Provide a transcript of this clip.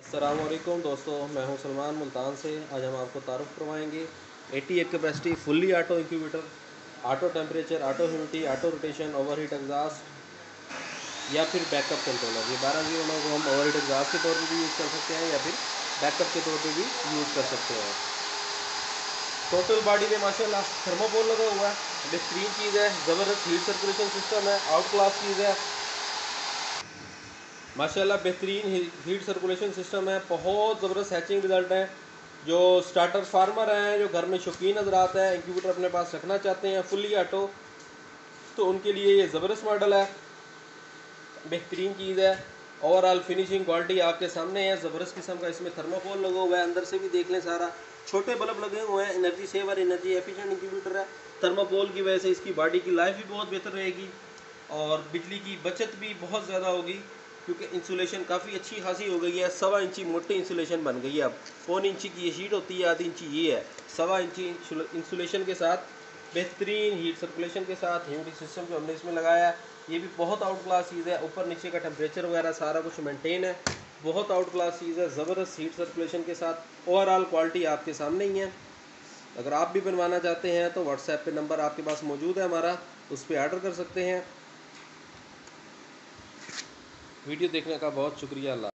अस्सलाम वालेकुम दोस्तों, मैं हूं सलमान मुल्तान से। आज हम आपको तारुफ करवाएंगे 88 capacity fully auto incubator, auto temperature, auto humidity, auto rotation, overheat exhaust या फिर बैकअप कंट्रोलर। ये 1209 को हम ओवरहीट एग्जास्ट के तौर पर भी यूज़ कर सकते हैं या फिर बैकअप के तौर पर भी यूज़ कर सकते हैं। टोटल बॉडी में माशाल्लाह थर्मोकोल लगा हुआ है, बेहतरीन चीज़ है, ज़बरदस्त हीट सर्कुलेशन सिस्टम है, आउट क्लास चीज़ है माशाल्लाह। बेहतरीन हीट सर्कुलेशन सिस्टम है, बहुत ज़बरदस्त हैचिंग रिज़ल्ट है। जो स्टार्टर फार्मर हैं, जो घर में शौकीन हज़रात हैं, इंक्यूबेटर अपने पास रखना चाहते हैं फुल्ली ऑटो, तो उनके लिए ये ज़बरदस्त मॉडल है, बेहतरीन चीज़ है। ओवरऑल फिनिशिंग क्वालिटी आपके सामने है, ज़बरदस्त किस्म का इसमें थर्मोकोल लगा हुआ है, अंदर से भी देख लें सारा, छोटे बल्ब लगे हुए हैं, energy saver, energy efficient incubator है। थर्मोकोल की वजह से इसकी बॉडी की लाइफ भी बहुत बेहतर रहेगी और बिजली की बचत भी बहुत ज़्यादा होगी, क्योंकि इंसुलेशन काफ़ी अच्छी खासी हो गई है। 1.25 इंची मोटी इंसुलेशन बन गई है। अब 1.25 इंची की ये शीट होती है, आधी इंची ये है। 1.25 इंची इंसुलेशन के साथ, बेहतरीन हीट सर्कुलेशन के साथ, ह्यूमिडिटी सिस्टम जो हमने इसमें लगाया है ये भी बहुत आउट क्लास चीज़ है। ऊपर नीचे का टेम्परेचर वगैरह सारा कुछ मेंटेन है, बहुत आउट क्लास चीज़ है, ज़बरदस्त हीट सर्कुलेशन के साथ। ओवरऑल क्वालिटी आपके सामने ही है। अगर आप भी बनवाना चाहते हैं तो व्हाट्सएप पे नंबर आपके पास मौजूद है हमारा, उस पर ऑर्डर कर सकते हैं। वीडियो देखने का बहुत शुक्रिया। अल्लाह।